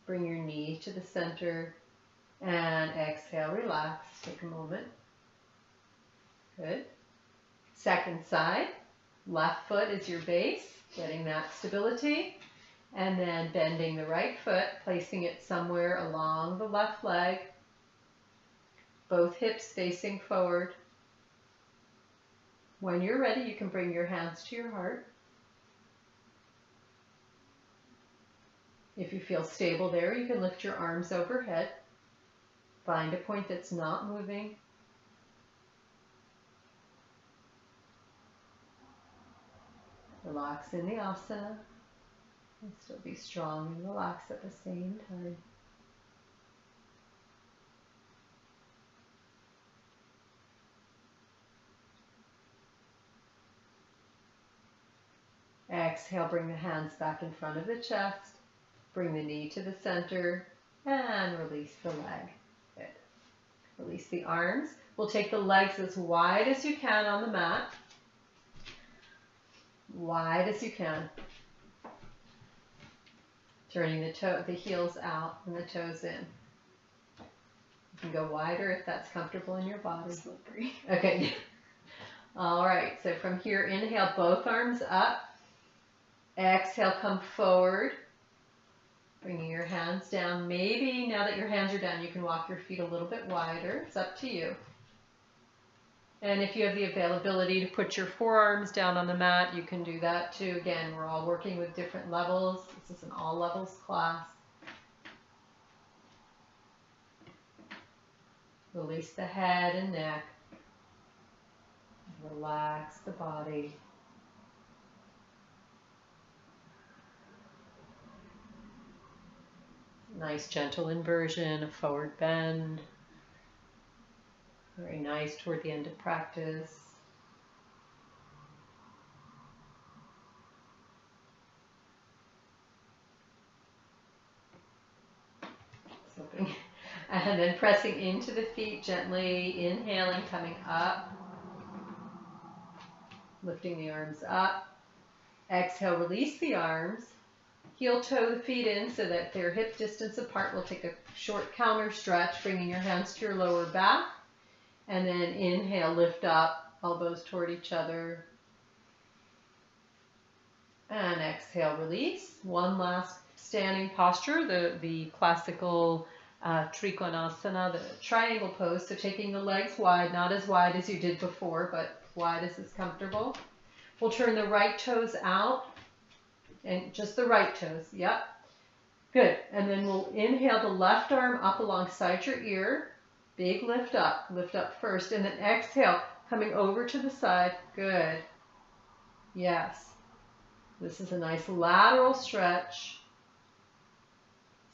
Bring your knee to the center. And exhale, relax. Take a moment. Good. Second side. Left foot is your base, getting that stability. And then bending the right foot, placing it somewhere along the left leg. Both hips facing forward. When you're ready, you can bring your hands to your heart. If you feel stable there, you can lift your arms overhead. Find a point that's not moving. Relax in the asana. And still be strong and relaxed at the same time. Exhale, bring the hands back in front of the chest. Bring the knee to the center and release the leg. Good. Release the arms. We'll take the legs as wide as you can on the mat. Wide as you can. Turning the heels out and the toes in. You can go wider if that's comfortable in your body. Slippery. Okay. All right, so from here, inhale, both arms up. Exhale, come forward. Bringing your hands down. Maybe now that your hands are down, you can walk your feet a little bit wider. It's up to you. And if you have the availability to put your forearms down on the mat, you can do that too. Again, we're all working with different levels. This is an all levels class. Release the head and neck. Relax the body. Nice gentle inversion, a forward bend. Very nice toward the end of practice. Slipping. And then pressing into the feet gently, inhaling, coming up. Lifting the arms up. Exhale, release the arms. Heel toe the feet in so that they're hip distance apart. We'll take a short counter stretch, bringing your hands to your lower back. And then inhale, lift up, elbows toward each other. And exhale, release. One last standing posture, the classical Trikonasana, the triangle pose. So taking the legs wide, not as wide as you did before, but wide as is comfortable. We'll turn the right toes out. And just the right toes, yep. Good, and then we'll inhale the left arm up alongside your ear. Big lift up first, and then exhale, coming over to the side, good. Yes, this is a nice lateral stretch.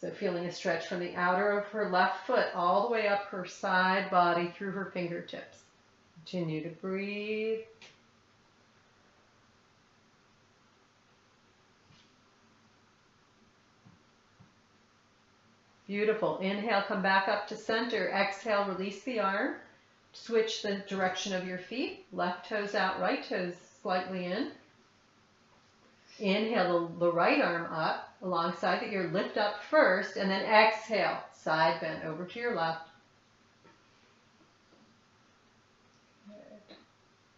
So feeling a stretch from the outer of her left foot all the way up her side body through her fingertips. Continue to breathe. Beautiful. Inhale, come back up to center. Exhale, release the arm. Switch the direction of your feet. Left toes out, right toes slightly in. Inhale the right arm up alongside the ear. Lift up first, and then exhale. Side bend over to your left. Good.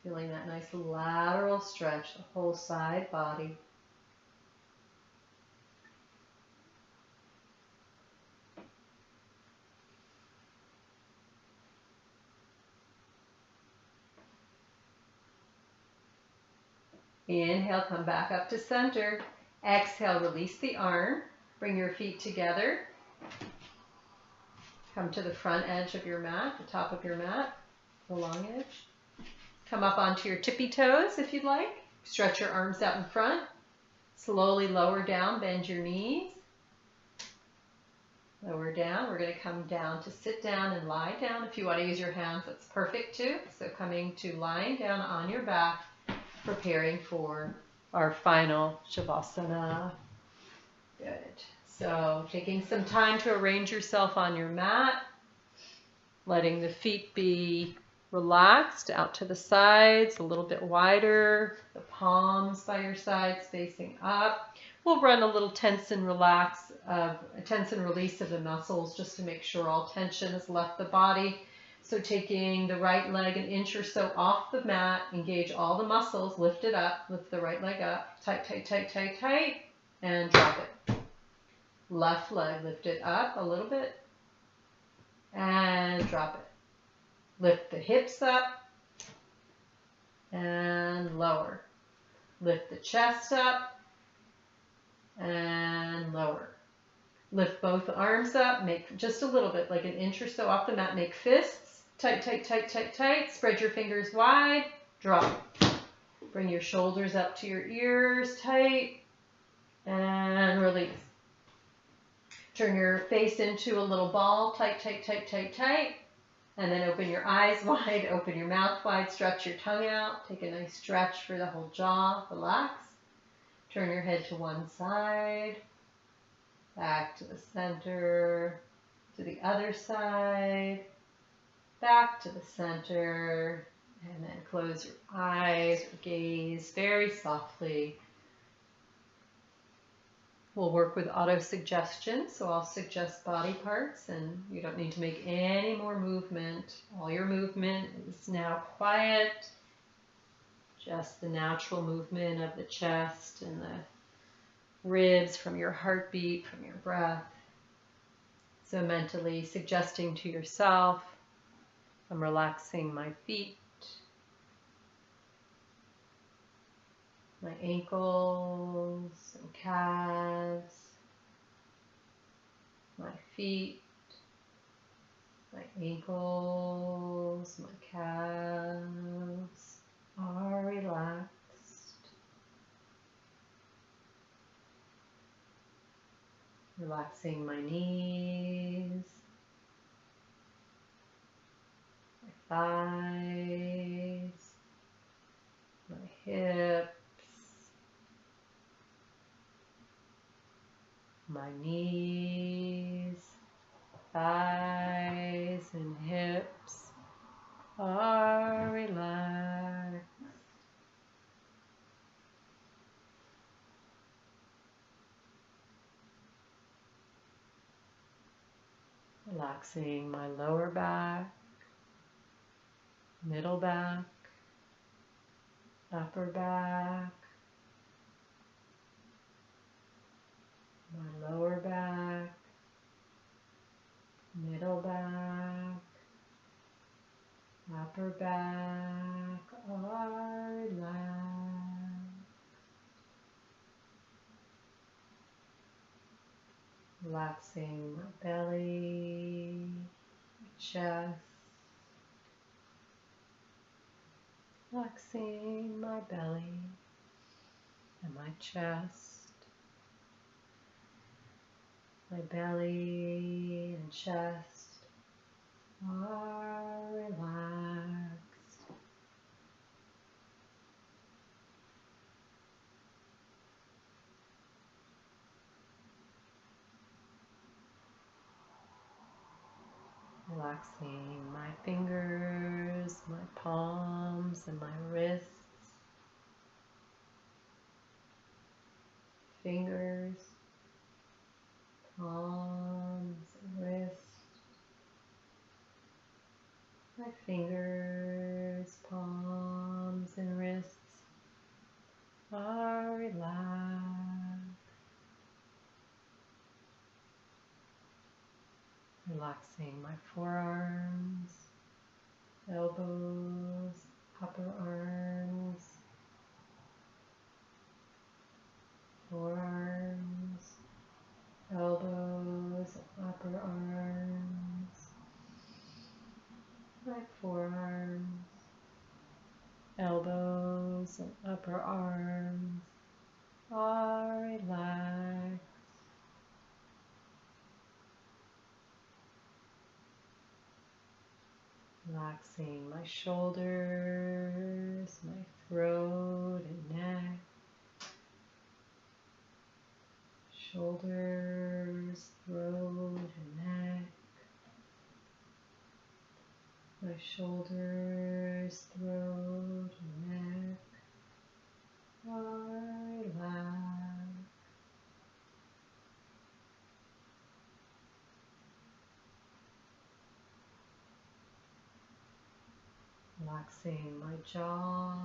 Feeling that nice lateral stretch, the whole side body. Inhale, come back up to center. Exhale, release the arm. Bring your feet together. Come to the front edge of your mat, the top of your mat, the long edge. Come up onto your tippy toes if you'd like. Stretch your arms out in front. Slowly lower down, bend your knees. Lower down. We're going to come down to sit down and lie down. If you want to use your hands, that's perfect too. So coming to lying down on your back, preparing for our final Shavasana. Good. So taking some time to arrange yourself on your mat, letting the feet be relaxed out to the sides, a little bit wider, the palms by your sides facing up. We'll run a little tense and release of the muscles just to make sure all tension has left the body. So taking the right leg an inch or so off the mat, engage all the muscles, lift it up, lift the right leg up, tight, tight, tight, tight, tight, and drop it. Left leg, lift it up a little bit, and drop it. Lift the hips up, and lower. Lift the chest up, and lower. Lift both arms up, make just a little bit, like an inch or so off the mat, make fists. Tight, tight, tight, tight, tight. Spread your fingers wide. Drop. Bring your shoulders up to your ears. Tight. And release. Turn your face into a little ball. Tight, tight, tight, tight, tight. And then open your eyes wide. Open your mouth wide. Stretch your tongue out. Take a nice stretch for the whole jaw. Relax. Turn your head to one side. Back to the center. To the other side. Back to the center, and then close your eyes or gaze very softly. We'll work with auto-suggestion, so I'll suggest body parts and you don't need to make any more movement. All your movement is now quiet, just the natural movement of the chest and the ribs from your heartbeat, from your breath. So mentally suggesting to yourself, I'm relaxing my feet, my ankles and calves, my feet, my ankles, my calves are relaxed. Relaxing my knees, my thighs, my hips, my knees, thighs and hips are relaxed. Relaxing my lower back, middle back, upper back, my lower back, middle back, upper back are relaxed. Relaxing my belly, my chest, relaxing my belly and my chest, my belly and chest are relaxed. Relaxing my fingers, my palms and my wrists. Fingers, palms, and wrists. My fingers, palms, and wrists are relaxed. Relaxing my forearms, elbows, upper arms, forearms, elbows, upper arms, my forearms, elbows, and upper arms are relaxed. Relaxing my shoulders, my throat and neck, shoulders, throat and neck, my shoulders, throat and neck are relaxed. Relaxing my jaw,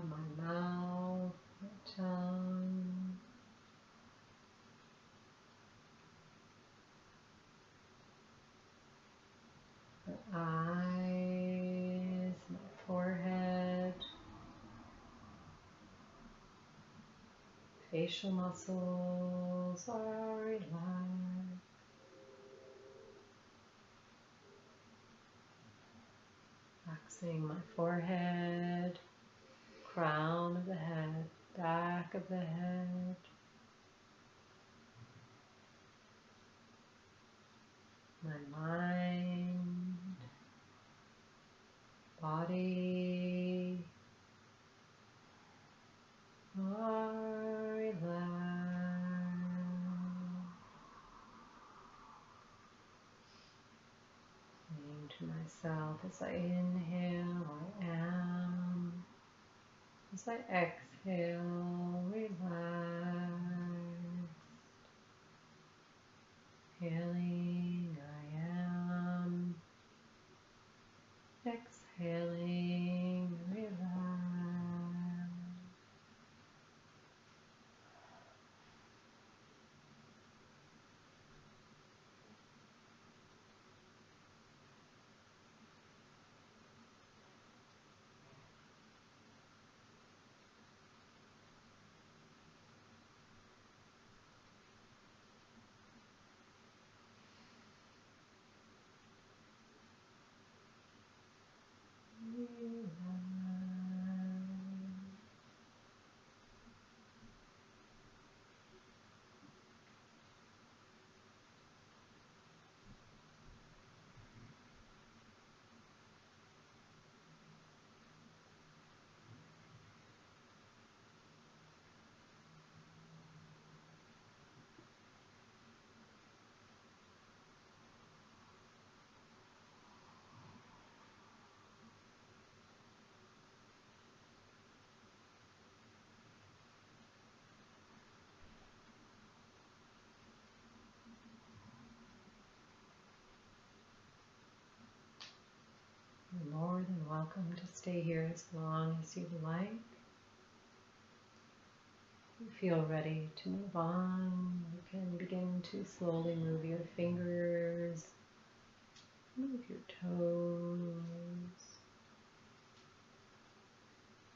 my mouth, my tongue, my eyes, my forehead, facial muscles are relaxed. Relaxing my forehead, crown of the head, back of the head, my mind, body are relaxed. Saying to myself as I inhale, I am. As I exhale, relax. Inhaling, I am. Exhaling, relax. You're more than welcome to stay here as long as you'd like. If you feel ready to move on, you can begin to slowly move your fingers, move your toes,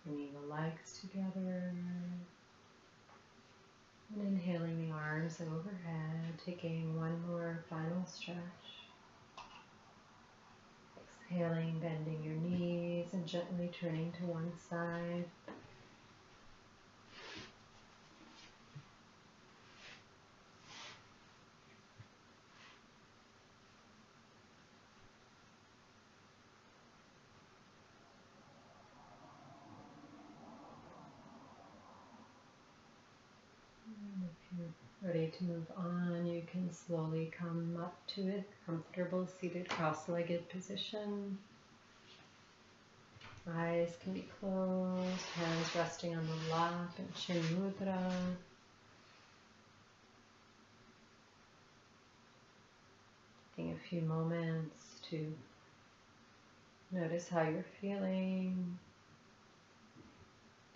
bringing the legs together, and inhaling the arms overhead, taking one more final stretch. Exhaling, bending your knees and gently turning to one side. And if you're ready to move on, you can slowly come up to a comfortable seated cross-legged position. Eyes can be closed, hands resting on the lap in Chin Mudra. Taking a few moments to notice how you're feeling,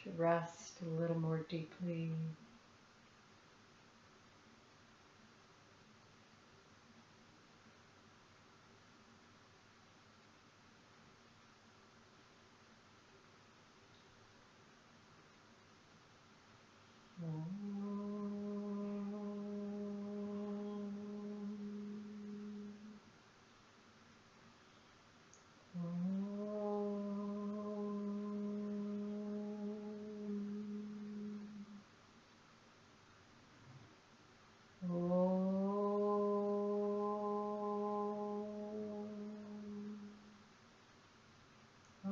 to rest a little more deeply.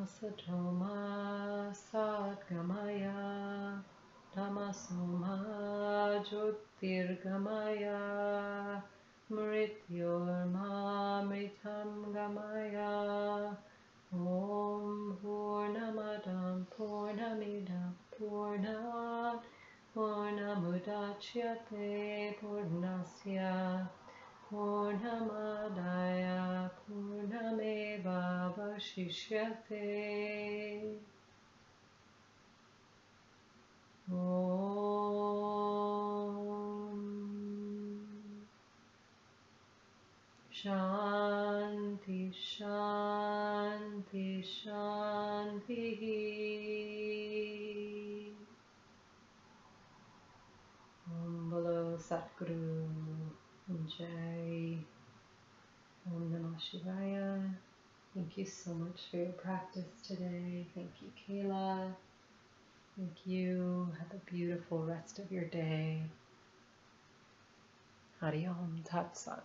Asatoma Sadgamaya Tamasoma Jyotirgamaya Mrityorma Mritam Gamaya Om Purnamadam Purnamidam Purnat Purnamudachyate Purnasya Purnamadaya Purnameva Vashishyate. Om Shanti Shanti Shanti. Om Bolo Satguru Jai. Om Namah Shivaya. Thank you so much for your practice today. Thank you, Kayla. Thank you. Have a beautiful rest of your day. Hari Om Tat Sat.